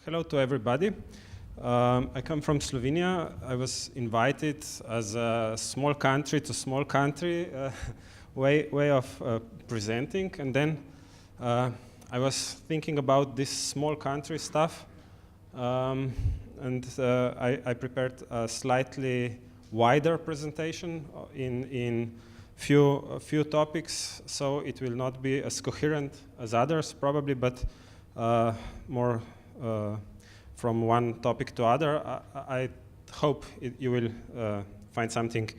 Hello to everybody. I come from Slovenia. I was invited as a small country to small country way of presenting, and then I was thinking about this small country stuff, and I prepared a slightly wider presentation in few topics, so it will not be as coherent as others probably, but more from one topic to other. I hope you will find something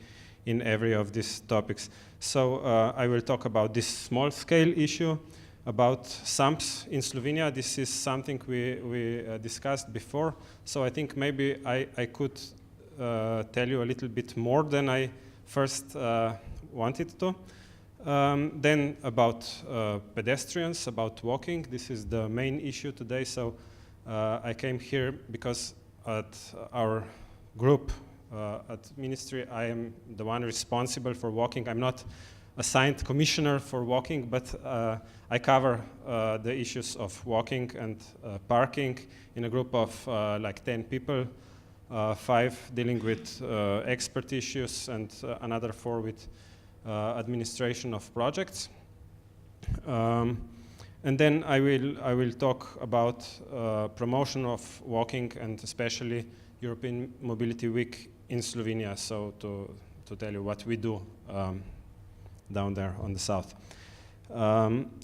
in every of these topics. So I will talk about this small scale issue, about sumps in Slovenia. This is something we discussed before, so I think maybe I could tell you a little bit more than I first wanted to. Then about pedestrians, about walking. This is the main issue today, so I came here because at our group at Ministry, I am the one responsible for walking. I'm not assigned commissioner for walking, but I cover the issues of walking and parking in a group of like 10 people, 5 dealing with expert issues and another 4 with administration of projects. And then I will talk about promotion of walking and especially European Mobility Week in Slovenia, so to tell you what we do down there on the south.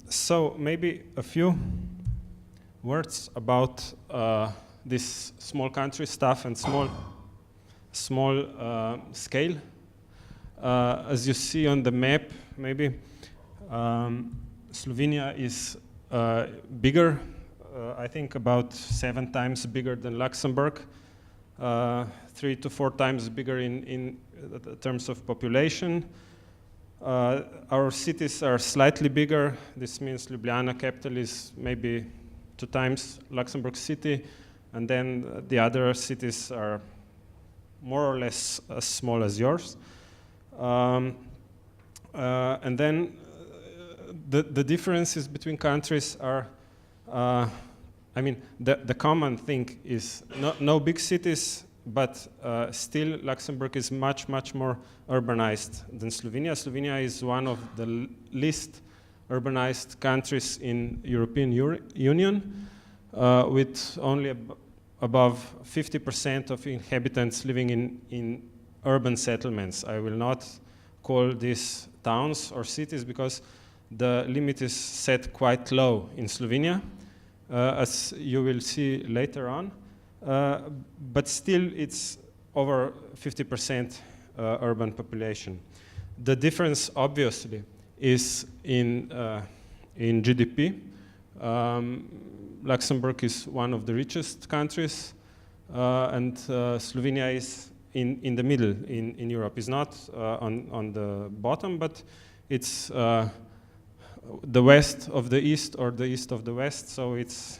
So maybe a few words about this small country stuff and small scale. As you see on the map, maybe Slovenia is bigger, I think about 7 times bigger than Luxembourg, 3 to 4 times bigger in terms of population. Our cities are slightly bigger. This means Ljubljana capital is maybe 2 times Luxembourg city, and then the other cities are more or less as small as yours. And then the differences between countries are, I mean, the common thing is no big cities, but still Luxembourg is much more urbanized than Slovenia. Slovenia is one of the least urbanized countries in European Union, with only above 50% of inhabitants living in urban settlements. I will not call these towns or cities because the limit is set quite low in Slovenia, as you will see later on. But still it's over 50% urban population. The difference obviously is in GDP. Luxembourg is one of the richest countries, and Slovenia is in the middle in Europe. It's not on the bottom, but it's the west of the east or the east of the west, so it's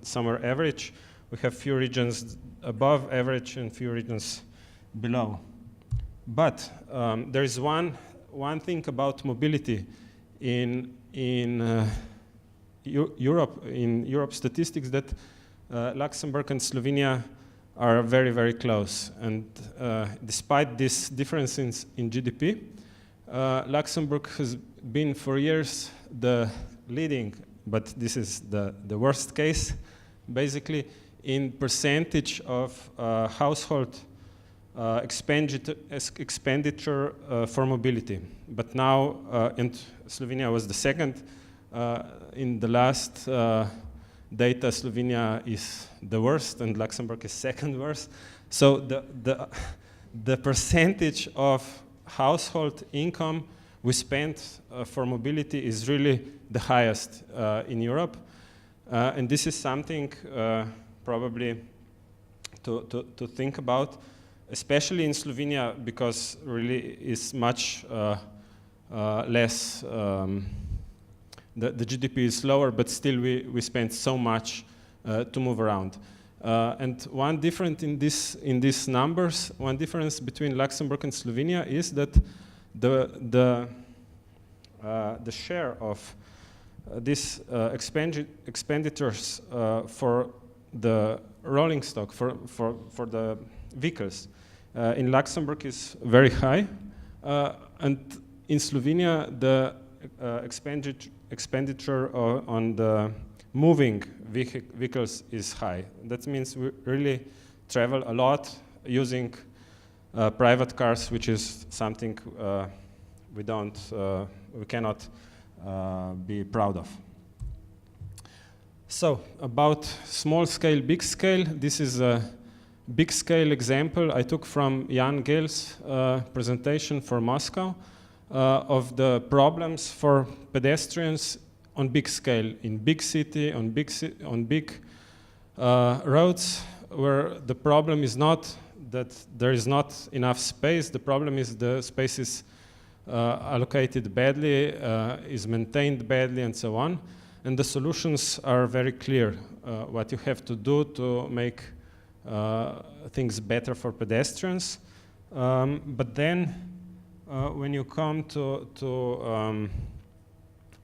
somewhere average. We have few regions above average and few regions below. But there is one thing about mobility in Europe statistics, that Luxembourg and Slovenia are very close, and despite this difference in GDP, Luxembourg has been for years the leading, but this is the worst case, basically in percentage of household expenditure for mobility. But now, and Slovenia was the second. In the last data, Slovenia is the worst and Luxembourg is second worst. So the percentage of household income we spend for mobility is really the highest in Europe. And this is something probably to think about, especially in Slovenia, because really is much less, the GDP is lower, but still we spend so much to move around. And one difference in these numbers, one difference between Luxembourg and Slovenia is that the share of these expenditures for the rolling stock for the vehicles in Luxembourg is very high, and in Slovenia the expenditure on the moving vehicles is high. That means we really travel a lot using private cars, which is something we cannot be proud of. So about small scale, big scale, this is a big scale example I took from Jan Gehl's presentation for Moscow of the problems for pedestrians on big scale, in big city, on big roads, where the problem is not that there is not enough space, the problem is the space is allocated badly, is maintained badly, and so on. And the solutions are very clear, what you have to do to make things better for pedestrians. But then, when you come to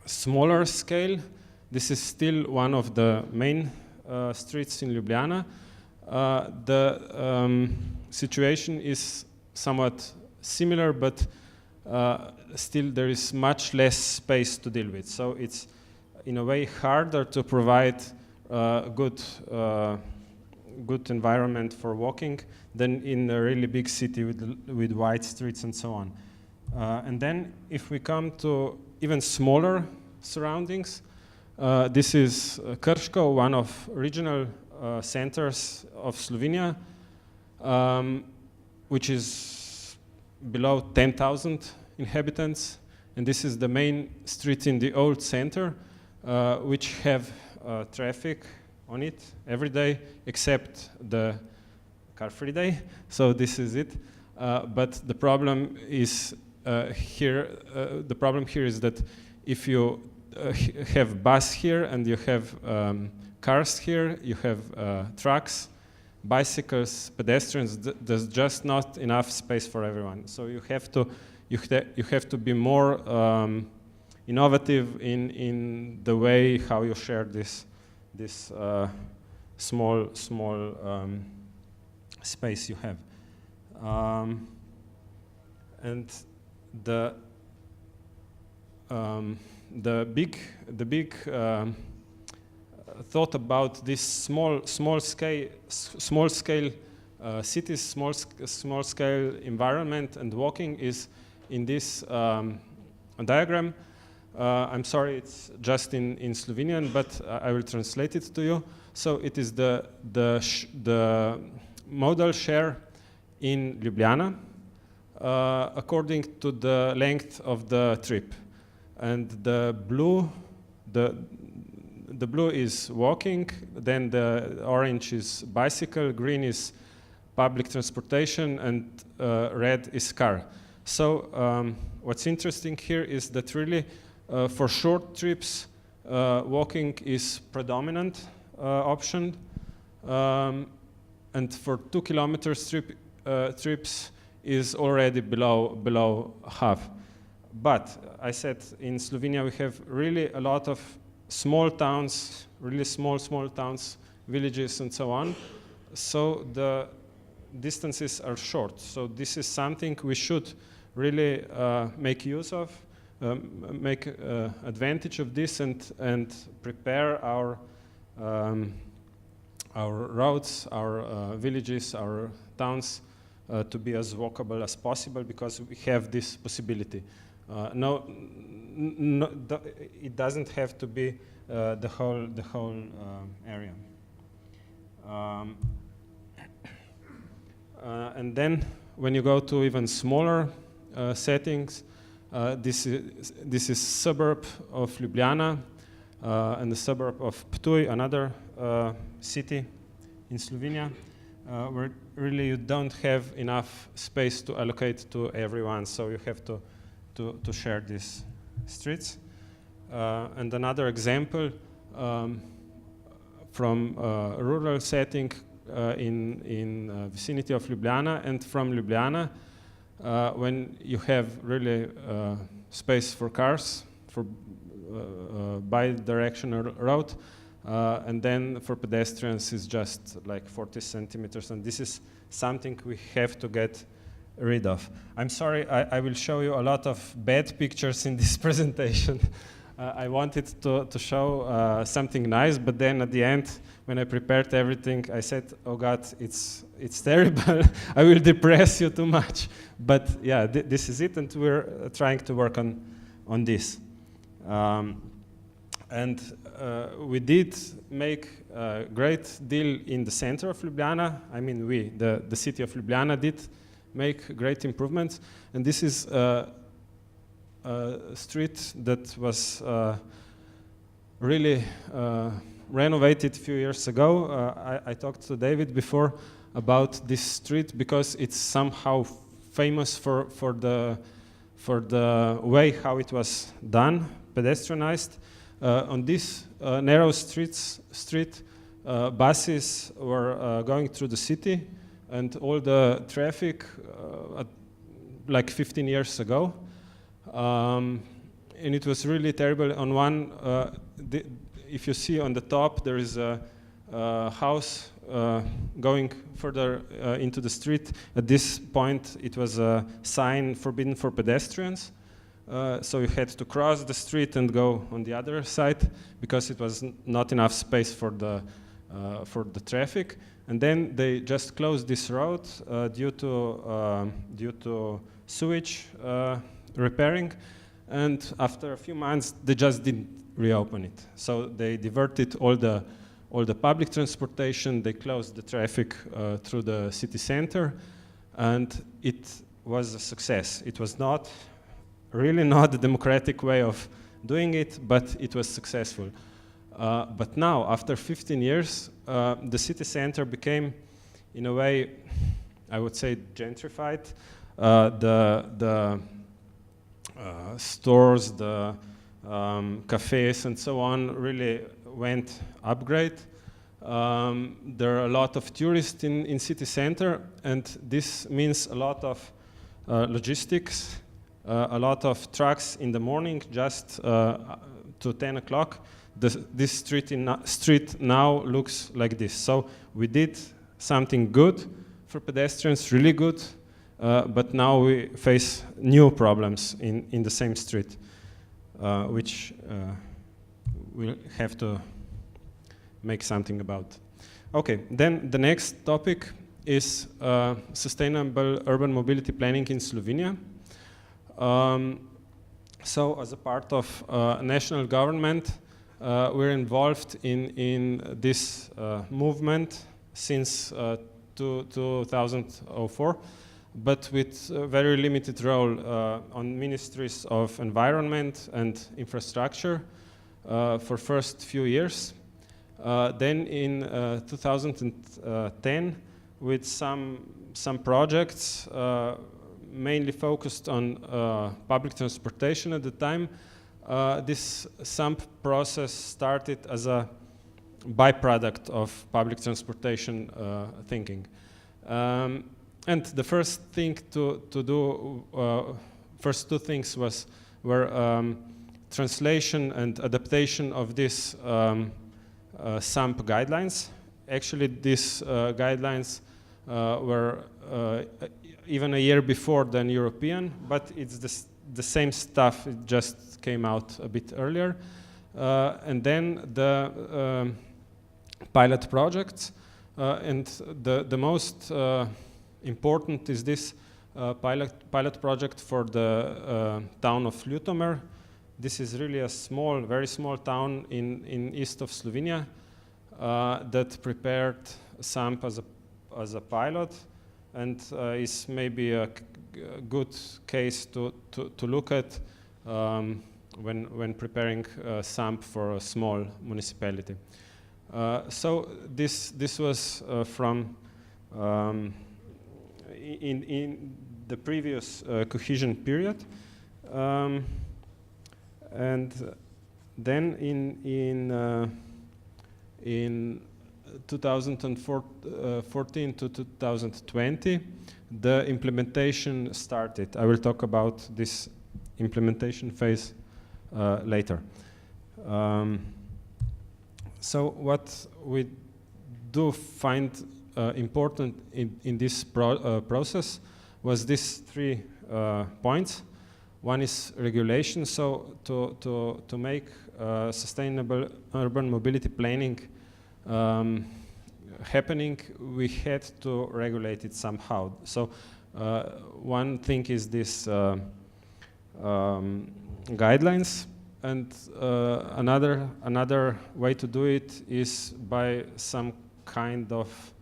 smaller scale, this is still one of the main streets in Ljubljana. The situation is somewhat similar, but still there is much less space to deal with. So it's in a way harder to provide good environment for walking than in a really big city with wide streets and so on. And then if we come to even smaller surroundings, this is Krško, one of regional centers of Slovenia, which is below 10,000 inhabitants. And this is the main street in the old center, which have traffic on it every day, except the car-free day. So this is it. But the problem is here. The problem here is that if you have bus here and you have cars here, you have trucks, bicycles, pedestrians. There's just not enough space for everyone. So you have to be more innovative in the way how you share this small space you have. And the big thought about this small scale cities, small scale environment and walking is in this diagram. I'm sorry, it's just in Slovenian, but I will translate it to you. So it is the modal share in Ljubljana according to the length of the trip, and the blue is walking, then the orange is bicycle, green is public transportation, and red is car. So what's interesting here is that really for short trips, walking is predominant option, and for 2 kilometer trips is already below half. But I said in Slovenia we have really a lot of small towns, really small towns, villages and so on. So the distances are short. So this is something we should really make use of, make advantage of this, and prepare our roads, our villages, our towns to be as walkable as possible, because we have this possibility. It doesn't have to be the whole area. And then when you go to even smaller settings, this is suburb of Ljubljana and the suburb of Ptuj, another city in Slovenia, where really you don't have enough space to allocate to everyone, so you have to share these streets. And another example from a rural setting in vicinity of Ljubljana, and from Ljubljana, when you have really space for cars, for bi-directional road, and then for pedestrians it's just like 40 centimeters, and this is something we have to get rid of. I'm sorry, I will show you a lot of bad pictures in this presentation. I wanted to show something nice, but then at the end, when I prepared everything, I said, oh God, it's terrible. I will depress you too much. But yeah, this is it, and we're trying to work on this. We did make a great deal in the center of Ljubljana. I mean, the city of Ljubljana did make great improvements. And this is a street that was really renovated a few years ago. I talked to David before about this street because it's somehow famous for the way how it was done, pedestrianized. On this narrow street, buses were going through the city, and all the traffic, like 15 years ago, and it was really terrible. On one, if you see on the top, there is a house going further into the street. At this point, it was a sign forbidden for pedestrians. So you had to cross the street and go on the other side because it was not enough space for the traffic. And then they just closed this road due to sewage repairing. And after a few months, they just didn't reopen it. So they diverted all the public transportation. They closed the traffic through the city center, and it was a success. It was really not the democratic way of doing it, but it was successful. But now, after 15 years, the city center became, in a way, I would say, gentrified. The stores, the cafes, and so on really went upgrade. There are a lot of tourists in city center, and this means a lot of logistics. A lot of trucks in the morning, just to 10 o'clock. This street now looks like this. So we did something good for pedestrians, really good, but now we face new problems in the same street, which we'll have to make something about. Okay, then the next topic is sustainable urban mobility planning in Slovenia. So as a part of national government, we're involved in this movement since 2004, but with a very limited role on ministries of environment and infrastructure for first few years. Then in 2010, with some projects mainly focused on public transportation at the time, this SUMP process started as a byproduct of public transportation thinking. And the first thing to do, first two things were translation and adaptation of these SUMP guidelines. Actually, these guidelines were even a year before than European, but it's the same stuff, it just came out a bit earlier. And then the pilot projects, and the most important is this pilot project for the town of Ljutomer. This is really a small, very small town in east of Slovenia that prepared SUMP as a pilot, and is maybe a good case to look at when preparing SUMP for a small municipality. So this was from in the previous cohesion period, and then in 2014 to 2020, the implementation started. I will talk about this implementation phase later. So what we do find important in this process was these 3 points. One is regulation, so to make sustainable urban mobility planning happening, we had to regulate it somehow. So one thing is this guidelines, and another way to do it is by some kind of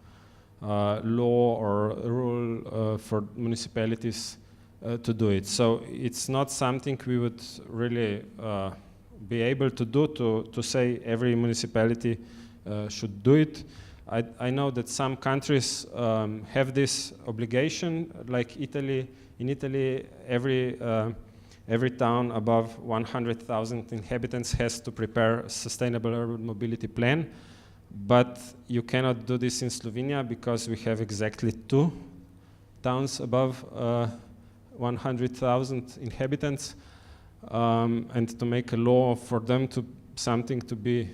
law or rule for municipalities to do it. So it's not something we would really be able to do to say every municipality should do it. I know that some countries have this obligation, like Italy. In Italy, every town above 100,000 inhabitants has to prepare a sustainable urban mobility plan. But you cannot do this in Slovenia because we have exactly 2 towns above 100,000 inhabitants. And to make a law for them to something to be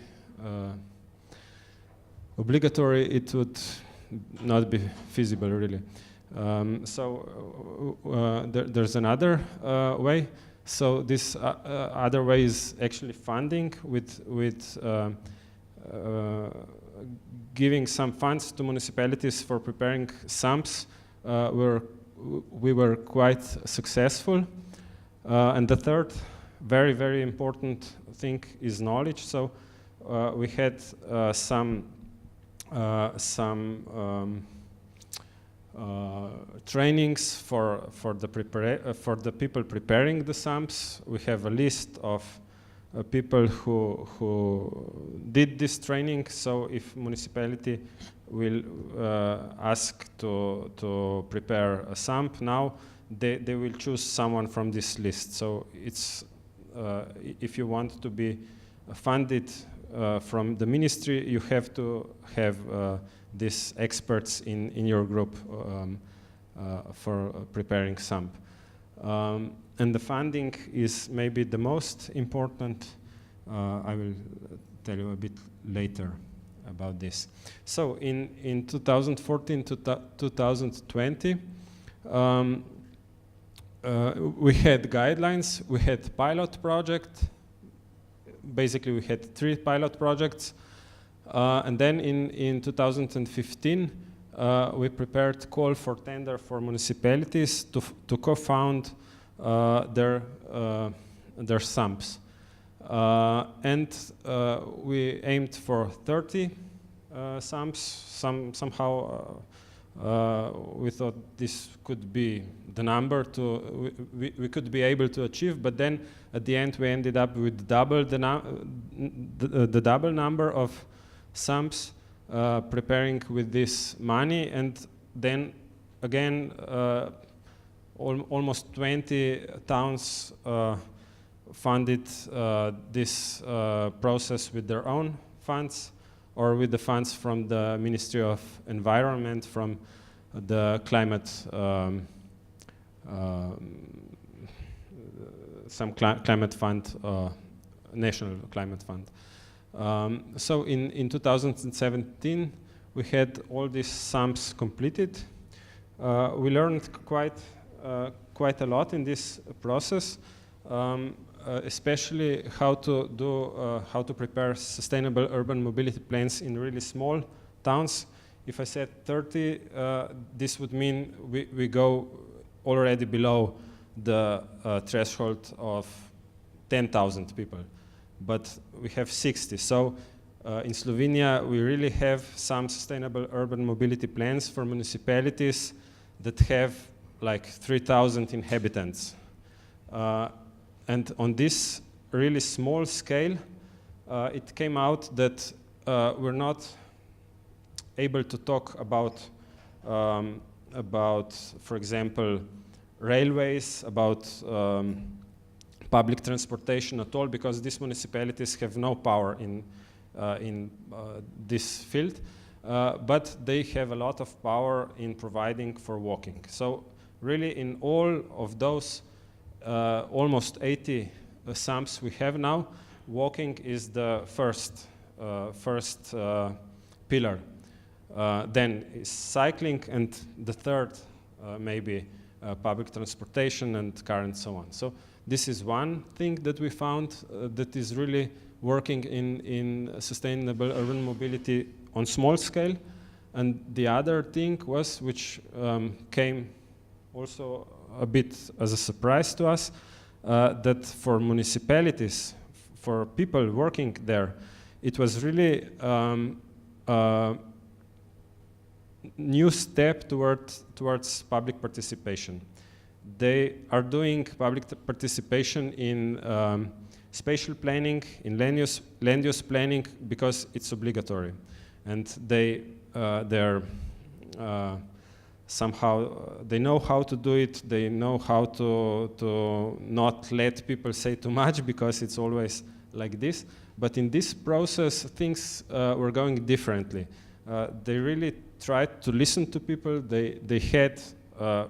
obligatory, it would not be feasible, really. There's another way. So this other way is actually funding with giving some funds to municipalities for preparing sumps. We were quite successful. And the third very, very important thing is knowledge. So we had some trainings for the people preparing the sumps. We have a list of people who did this training. So if municipality will ask to prepare a sump now, they will choose someone from this list. So it's if you want to be funded from the ministry, you have to have these experts in your group for preparing sump. And the funding is maybe the most important. I will tell you a bit later about this. So in 2014 to 2020, we had guidelines, we had pilot project. Basically, we had 3 pilot projects. And then in 2015, we prepared call for tender for municipalities to co-found their sumps. And we aimed for 30 sumps. Somehow we thought this could be the number we could be able to achieve, but then at the end we ended up with double the double number of sumps preparing with this money, and then again almost 20 towns funded this process with their own funds or with the funds from the Ministry of Environment, from the climate, some climate fund, national climate fund. So in 2017, we had all these sumps completed. We learned quite a lot in this process, especially how to prepare sustainable urban mobility plans in really small towns. If I said 30, this would mean we go already below the threshold of 10,000 people. But we have 60. So in Slovenia, we really have some sustainable urban mobility plans for municipalities that have like 3,000 inhabitants. And on this really small scale, it came out that we're not able to talk about, for example, railways, about public transportation at all, because these municipalities have no power in this field, but they have a lot of power in providing for walking. So really in all of those almost 80 sumps we have now, walking is the first first pillar. Then is cycling, and the third maybe public transportation and car and so on. So this is one thing that we found that is really working in sustainable urban mobility on small scale. And the other thing was, which came also a bit as a surprise to us, that for municipalities, for people working there, it was really a new step towards public participation. They are doing public participation in spatial planning, in land use planning, because it's obligatory. And they're somehow, they know how to do it, they know how to not let people say too much, because it's always like this. But in this process, things were going differently. They really tried to listen to people. They had,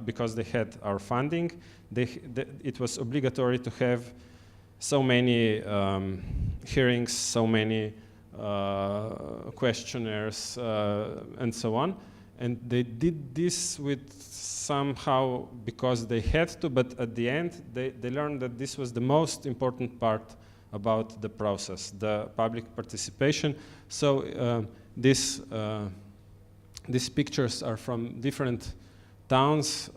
because they had our funding, it was obligatory to have so many hearings, so many questionnaires, and so on. And they did this with somehow because they had to, but at the end, they learned that this was the most important part about the process, the public participation. So these pictures are from different towns,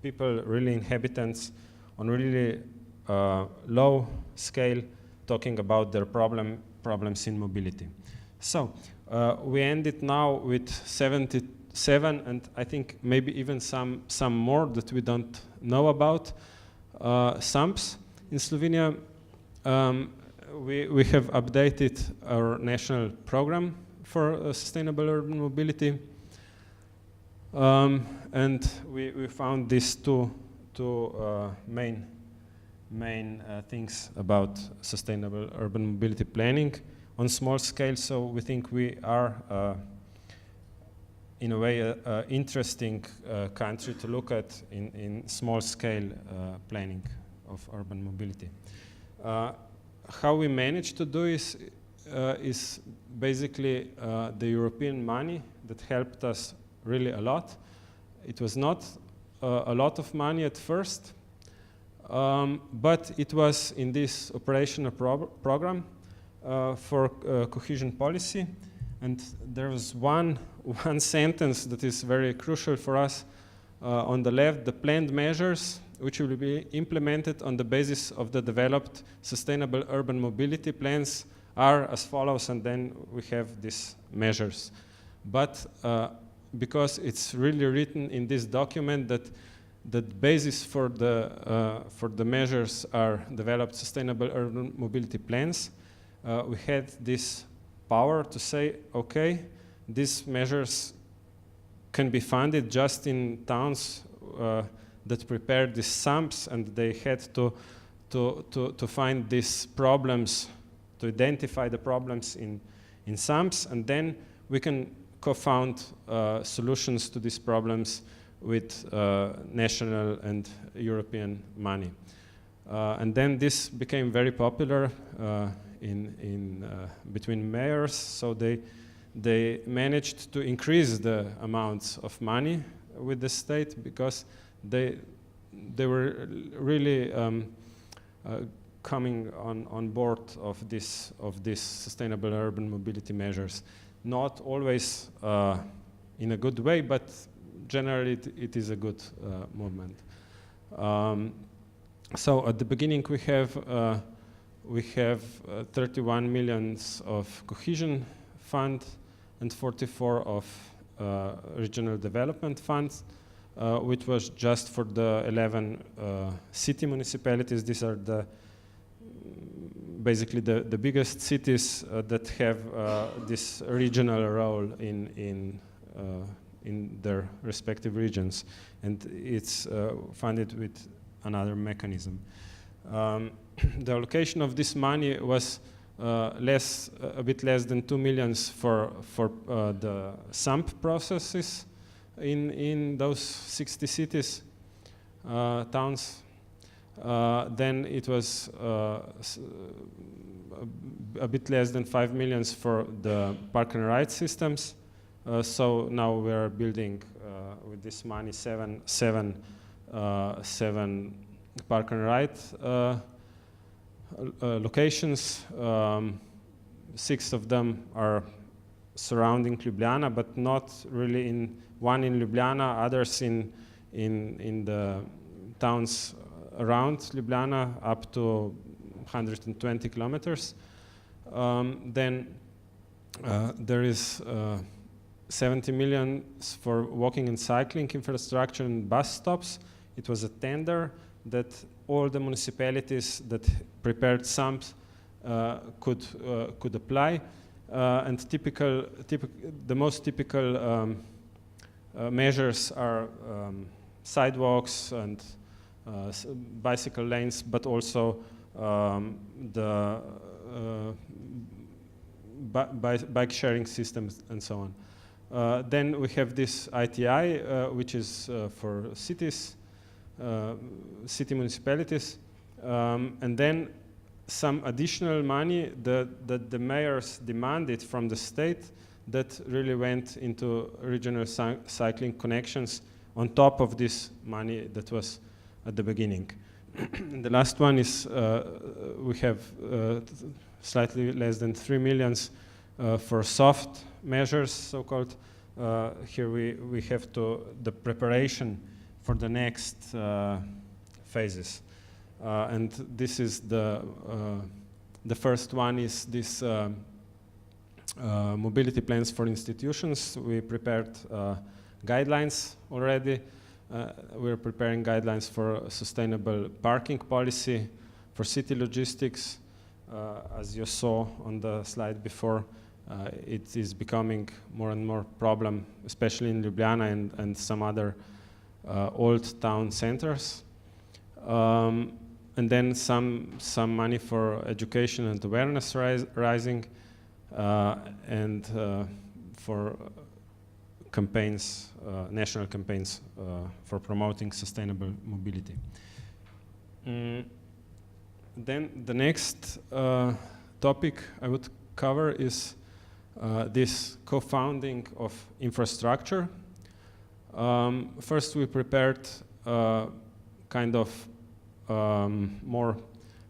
people, really inhabitants, on really low scale, talking about their problems in mobility. So we ended now with 77, and I think maybe even some more that we don't know about, SAMPs in Slovenia. We have updated our national program for sustainable urban mobility, and we found these two main things about sustainable urban mobility planning on small scale. So we think we are, in a way, an interesting country to look at in small scale planning of urban mobility. How we managed to do is basically the European money that helped us really a lot. It was not a lot of money at first, but it was in this operational program for cohesion policy. And there was one sentence that is very crucial for us on the left: the planned measures which will be implemented on the basis of the developed sustainable urban mobility plans are as follows, and then we have these measures. But because it's really written in this document that the basis for the measures are developed sustainable urban mobility plans, we had this power to say, okay, these measures can be funded just in towns that prepared these SAMPs, and they had to find these problems, to identify the problems in SAMPs, and then we can co-found solutions to these problems with national and European money. And then this became very popular between mayors, so they managed to increase the amounts of money with the state, because they were really coming on board of this sustainable urban mobility measures. Not always in a good way, but generally it is a good movement. So at the beginning we have 31 million of cohesion fund and 44 of regional development funds, which was just for the 11 city municipalities. These are basically the biggest cities that have this regional role in their respective regions, and it's funded with another mechanism. The allocation of this money was a bit less than 2 million for the SAMP processes in those 60 cities, towns, Then it was a bit less than 5 million for the park and ride systems. So now we are building with this money seven park and ride locations. 6 of them are surrounding Ljubljana, but not really one in Ljubljana, others in the towns around Ljubljana, up to 120 kilometers. Then there is 70 million for walking and cycling infrastructure and bus stops. It was a tender that all the municipalities that prepared sums could apply. And the most typical measures are sidewalks and bicycle lanes, but also the bike sharing systems and so on. Then we have this ITI, which is for cities, city municipalities, and then some additional money that the mayors demanded from the state that really went into regional cycling connections on top of this money that was at the beginning. And the last one is we have slightly less than 3 million for soft measures, so-called. Here we have the preparation for the next phases. And this is the first one is this mobility plans for institutions. We prepared guidelines already. We're preparing guidelines for sustainable parking policy, for city logistics. As you saw on the slide before, it is becoming more and more problem, especially in Ljubljana and some other old town centers. And then some money for education and awareness rising, and for campaigns, national campaigns for promoting sustainable mobility. Then the next topic I would cover is this co-founding of infrastructure. First we prepared kind of more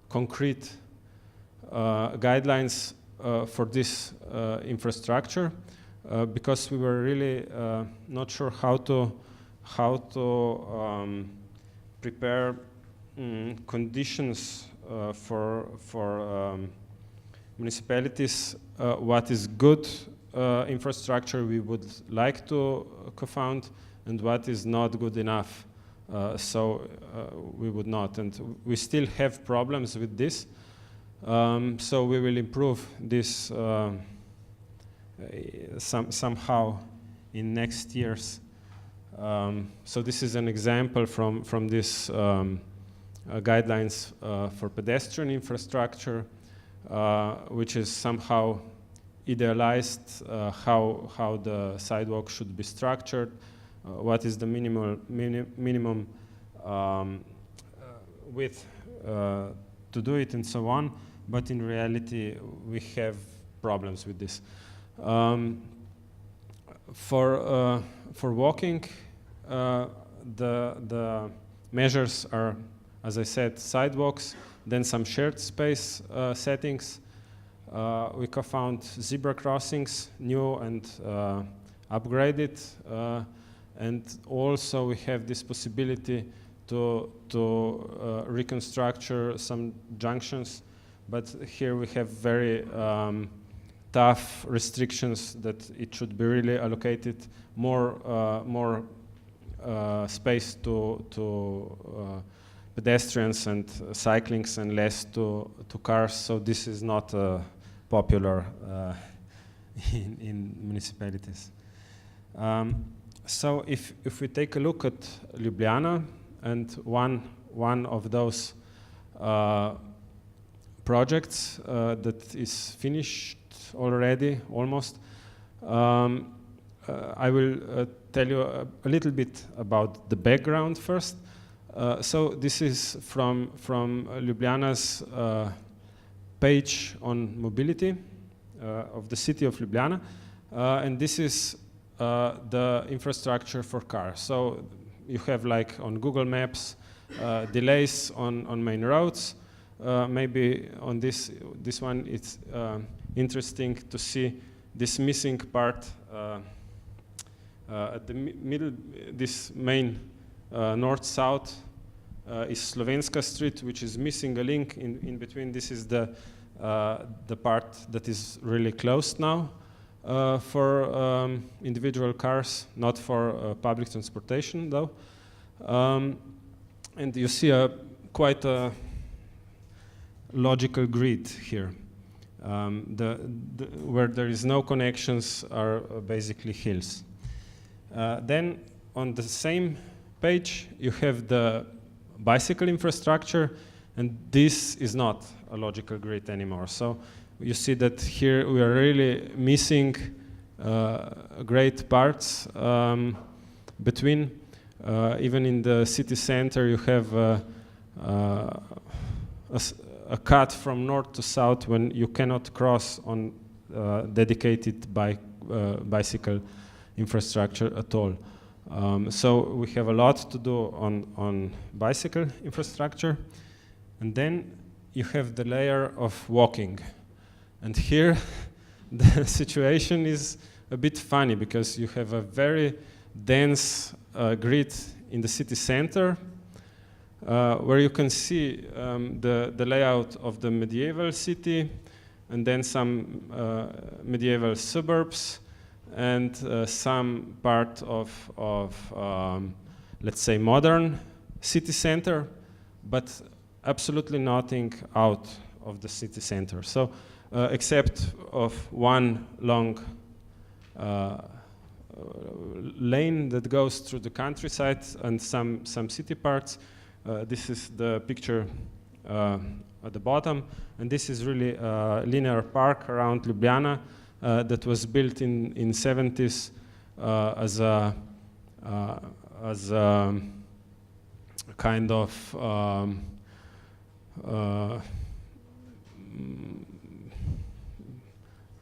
concrete guidelines for this infrastructure, because we were really not sure how to prepare conditions for municipalities, what is good infrastructure we would like to co-found and what is not good enough. So we would not, and we still have problems with this. So we will improve this somehow in next years. So this is an example from this guidelines for pedestrian infrastructure, which is somehow idealized how the sidewalk should be structured, what is the minimum width to do it, and so on. But in reality, we have problems with this. For walking, the measures are, as I said, sidewalks, then some shared space settings. We co-found zebra crossings, new and upgraded, and also we have this possibility to reconstruct some junctions, but here we have very tough restrictions that it should be really allocated more space to pedestrians and cyclists and less to cars. So this is not popular in municipalities. So if we take a look at Ljubljana, and one of those projects that is finished already, almost, I will tell you a little bit about the background first. So this is from Ljubljana's page on mobility of the city of Ljubljana, and this is the infrastructure for cars. So you have, like on Google Maps, delays on main roads. Maybe on this one, it's interesting to see this missing part at the middle. This main north-south is Slovenska Street, which is missing a link in between. This is the part that is really closed now for individual cars, not for public transportation though. And you see quite a logical grid here. Where there is no connections are basically hills. Then on the same page you have the bicycle infrastructure, and this is not a logical grid anymore. So you see that here we are really missing great parts between. Even in the city center you have a cut from north to south when you cannot cross on dedicated bicycle infrastructure at all. So we have a lot to do on bicycle infrastructure. And then you have the layer of walking. And here the situation is a bit funny, because you have a very dense grid in the city center, where you can see the layout of the medieval city, and then some medieval suburbs, and some part of let's say modern city center, but absolutely nothing out of the city center. So except of one long lane that goes through the countryside and some city parts. This is the picture at the bottom, and this is really a linear park around Ljubljana that was built in 70s as a kind of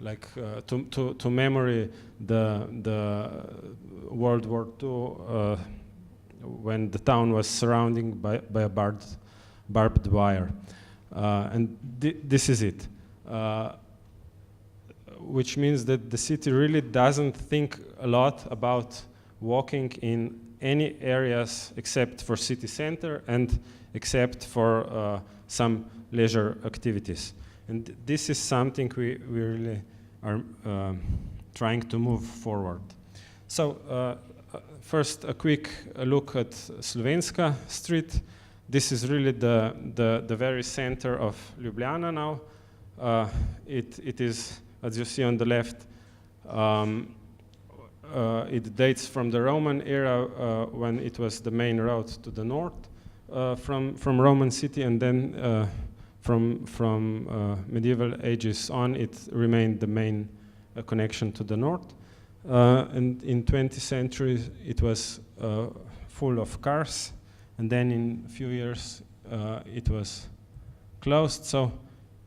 like to memory the World War II, when the town was surrounded by a barbed wire. And this is it. Which means that the city really doesn't think a lot about walking in any areas except for city center and except for some leisure activities. And this is something we really are trying to move forward. So first, a quick look at Slovenska Street. This is really the very center of Ljubljana now. It is, as you see on the left, it dates from the Roman era when it was the main road to the north from Roman city, and then from medieval ages on, it remained the main connection to the north. And in 20th century, it was full of cars, and then in a few years, it was closed. So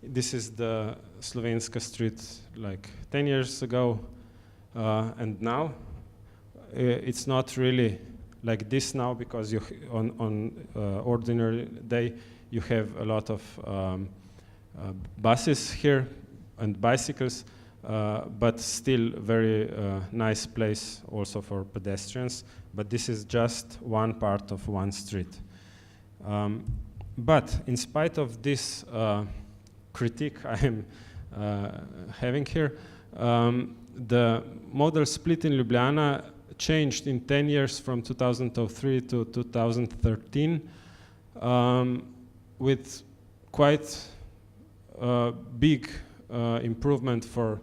this is the Slovenska Street like 10 years ago, and now it's not really like this now, because you on ordinary day you have a lot of buses here and bicycles, but still very nice place also for pedestrians. But this is just one part of one street. But in spite of this critique I am having here, the model split in Ljubljana changed in 10 years from 2003 to 2013 with quite big improvement for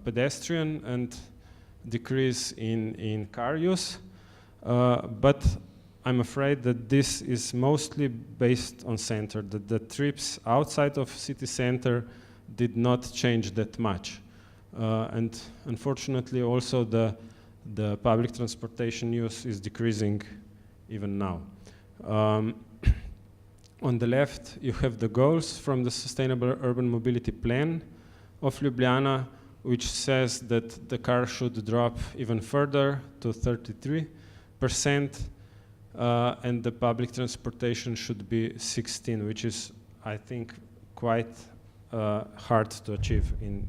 pedestrian and decrease in car use. But I'm afraid that this is mostly based on center, that the trips outside of city center did not change that much. And unfortunately also the public transportation use is decreasing even now. On the left, you have the goals from the Sustainable Urban Mobility Plan of Ljubljana, which says that the car should drop even further to 33%, and the public transportation should be 16, which is, I think, quite hard to achieve in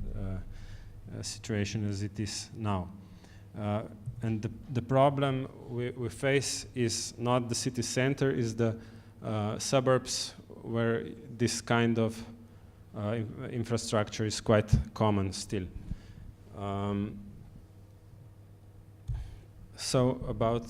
a situation as it is now. And the problem we face is not the city center, is the suburbs where this kind of infrastructure is quite common still. So about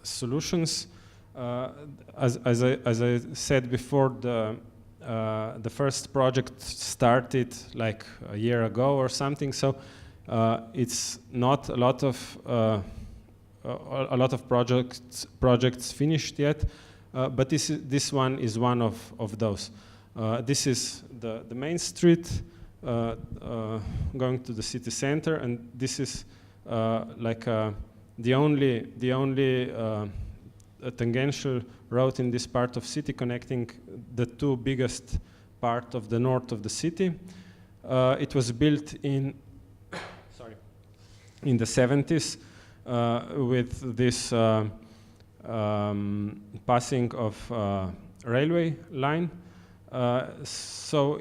solutions, as I said before, the first project started like a year ago or something. So it's not a lot of projects finished yet, but this one is one of those. This is the main street going to the city center, and this is like the only tangential road in this part of city, connecting the two biggest part of the north of the city. It was built in the 70s with this passing of railway line. So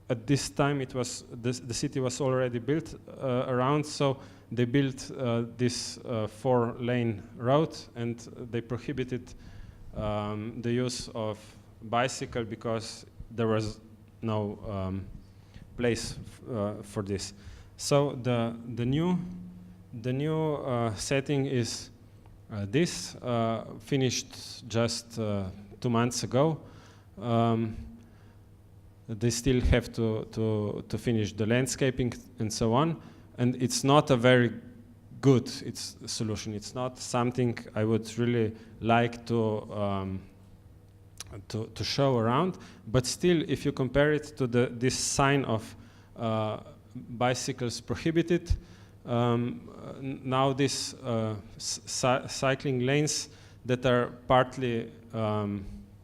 at this time it was the city was already built around, so they built this 4-lane road, and they prohibited the use of bicycle because there was no place for this. So the new setting is this, finished just 2 months ago. They still have to finish the landscaping and so on, and it's not a very good solution. It's not something I would really like to show around. But still, if you compare it to this sign of bicycles prohibited, now these cycling lanes that are partly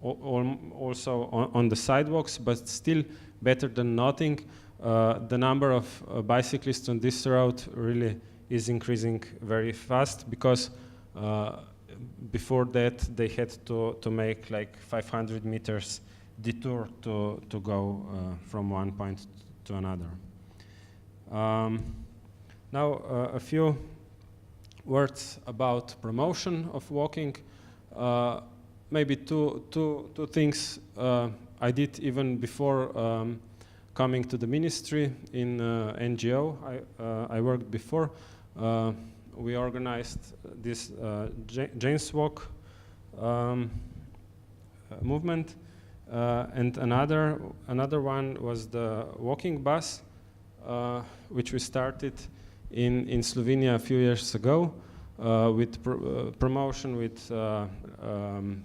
also on the sidewalks, but still better than nothing. The number of bicyclists on this route really is increasing very fast, because before that they had to make like 500 meters detour to go from one point to another. Now a few words about promotion of walking. Maybe two things I did even before coming to the ministry in NGO. I worked before. We organized this James Walk movement, and another one was the walking bus, which we started in Slovenia a few years ago, with promotion, with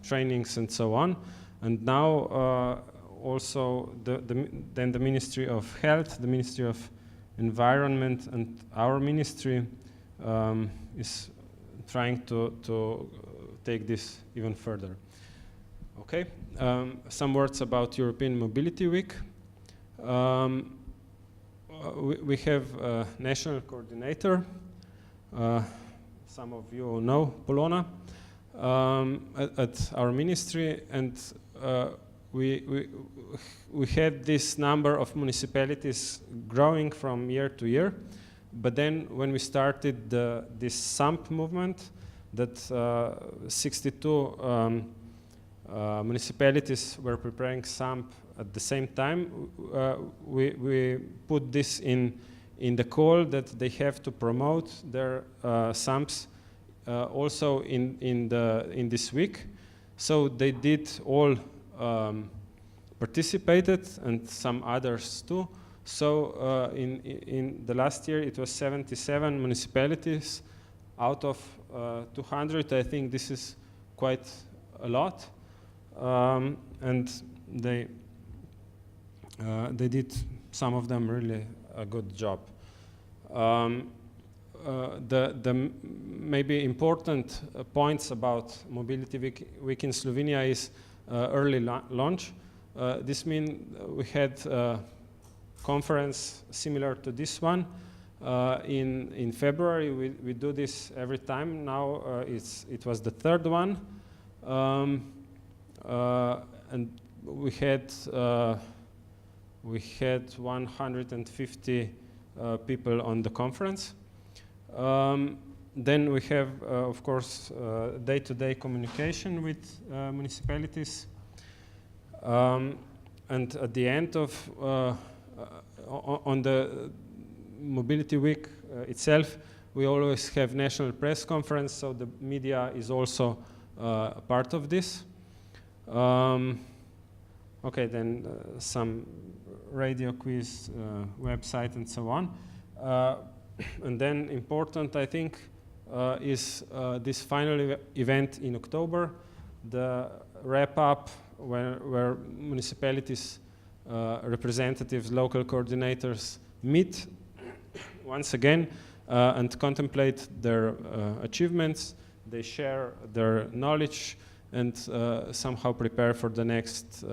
trainings and so on. And now also then the Ministry of Health, the Ministry of Environment, and our ministry is trying to take this even further. Okay, some words about European Mobility Week. We have a national coordinator. Some of you know Polona at our ministry, and we had this number of municipalities growing from year to year. But then when we started this SAMP movement, that 62 municipalities were preparing SAMP at the same time, we put this in the call that they have to promote their SAMPs also in this week. So they did all participated, and some others too. So in the last year it was 77 municipalities out of 200. I think this is quite a lot, and they did, some of them, really a good job. the maybe important points about Mobility Week in Slovenia is early launch. This means we had a conference similar to this one in February. We do this every time. Now it was the third one, and we had 150 people on the conference. Then we have, of course, day-to-day communication with municipalities. And at the end of, on the Mobility Week itself, we always have national press conference, so the media is also a part of this. Okay, then some radio quiz, website, and so on. And then important, I think, is this final event in October, the wrap-up where municipalities, representatives, local coordinators meet once again and contemplate their achievements. They share their knowledge and somehow prepare for the next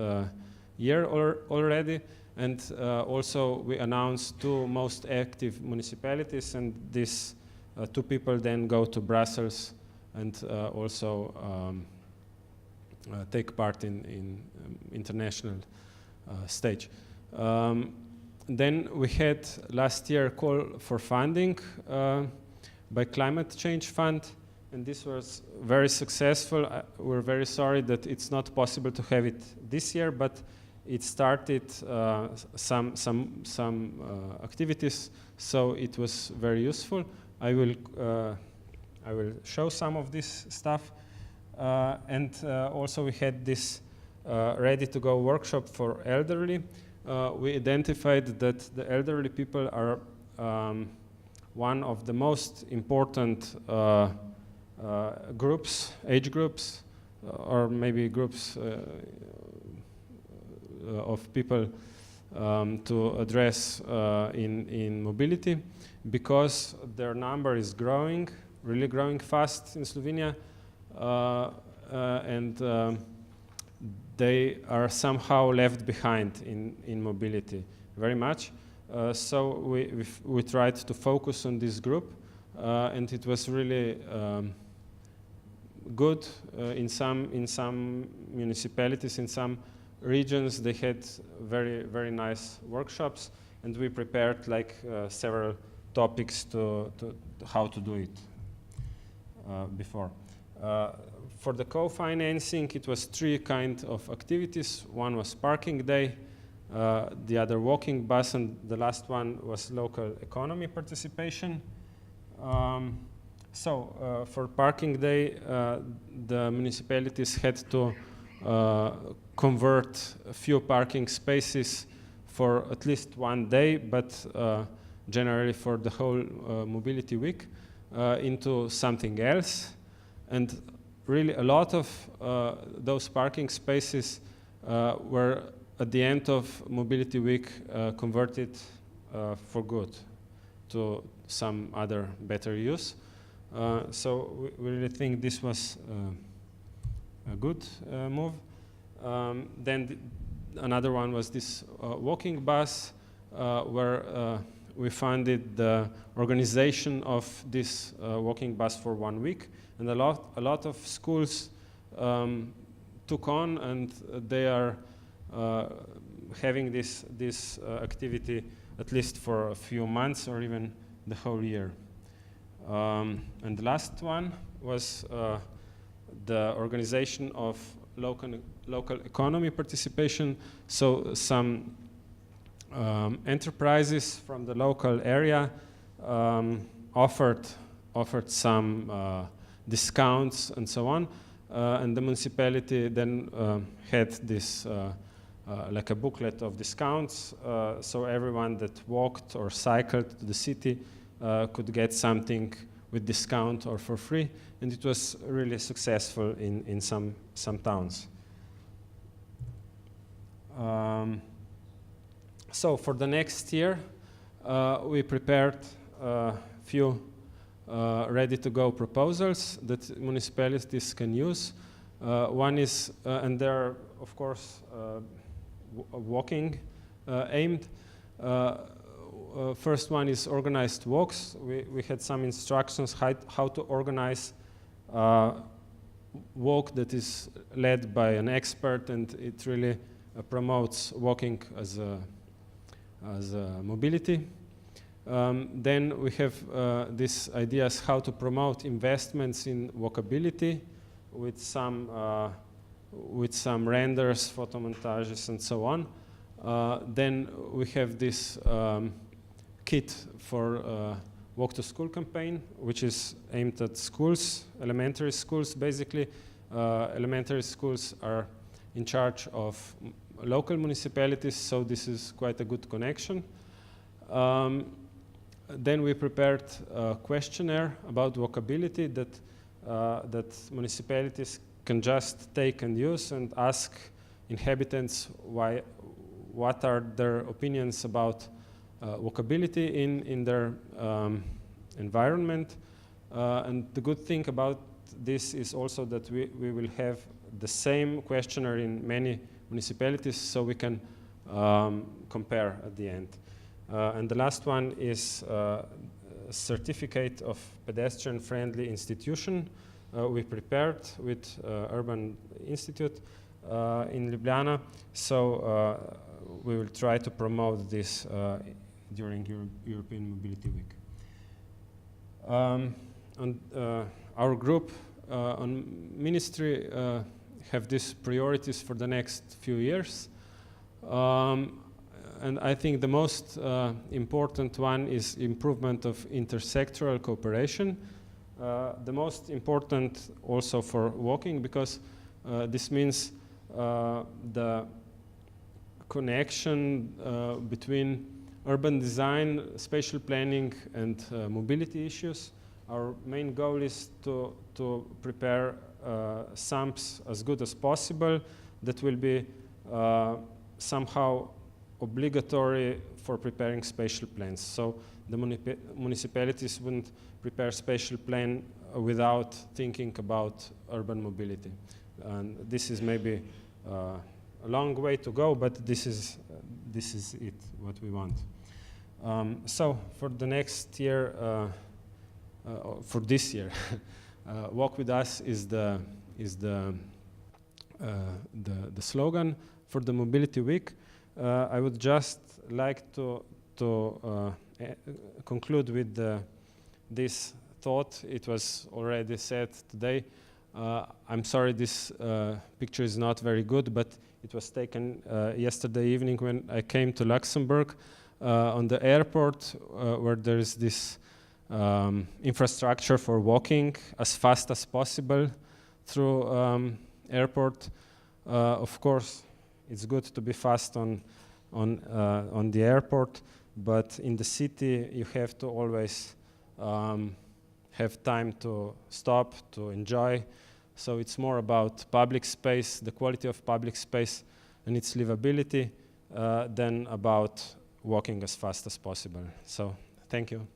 year already. And also we announced 2 most active municipalities, and these 2 people then go to Brussels and also take part in international stage. Then we had last year a call for funding by Climate Change Fund, and this was very successful. We're very sorry that it's not possible to have it this year, but it started some activities, so it was very useful. I will show some of this stuff, and also we had this ready-to-go workshop for elderly. We identified that the elderly people are one of the most important groups, age groups, or maybe groups of people to address in mobility, because their number is growing, really growing fast in Slovenia, and they are somehow left behind in mobility very much. So we tried to focus on this group, and it was really good in some municipalities, in some regions. They had very nice workshops, and we prepared like several topics to how to do it before. For the co-financing, it was 3 kinds of activities. One was parking day, the other walking bus, and the last one was local economy participation. For parking day, the municipalities had to convert a few parking spaces for at least one day, but generally for the whole Mobility Week, into something else. And really a lot of those parking spaces were at the end of Mobility Week converted for good to some other better use. So we really think this was a good move. Then another one was this walking bus, where we funded the organization of this walking bus for 1 week, and a lot of schools took on, and they are having this activity at least for a few months or even the whole year. And the last one was the organization of local economy participation. So some enterprises from the local area offered some discounts and so on, and the municipality then had this like a booklet of discounts, so everyone that walked or cycled to the city could get something with discount or for free, and it was really successful in some towns. So for the next year, we prepared a few ready-to-go proposals that municipalities can use. One is, and there are, of course, walking aimed. First one is organized walks. We had some instructions how to organize walk that is led by an expert, and it really promotes walking as a mobility. Then we have these ideas how to promote investments in walkability with some renders, photomontages, and so on. Then we have this kit for Walk to School campaign, which is aimed at schools, elementary schools. Basically, elementary schools are in charge of local municipalities, so this is quite a good connection. Then we prepared a questionnaire about walkability that municipalities can just take and use and ask inhabitants what are their opinions about walkability in their environment. And the good thing about this is also that we will have the same questionnaire in many municipalities, so we can compare at the end. And the last one is a certificate of pedestrian-friendly institution we prepared with Urban Institute in Ljubljana. So we will try to promote this during European Mobility Week. And our group on ministry have these priorities for the next few years. And I think the most important one is improvement of intersectoral cooperation. The most important also for walking, because this means the connection between urban design, spatial planning, and mobility issues. Our main goal is to prepare SAMPs as good as possible that will be somehow obligatory for preparing spatial plans. So the municipalities wouldn't prepare spatial plan without thinking about urban mobility. And this is maybe a long way to go, but this is it, what we want. So for the next year, for this year, Walk with Us is the slogan for the Mobility Week. I would just like to conclude with this thought. It was already said today. I'm sorry this picture is not very good, but it was taken yesterday evening when I came to Luxembourg on the airport where there is this infrastructure for walking as fast as possible through airport. Of course, it's good to be fast on the airport, but in the city you have to always have time to stop, to enjoy. So it's more about public space, the quality of public space and its livability than about walking as fast as possible. So thank you.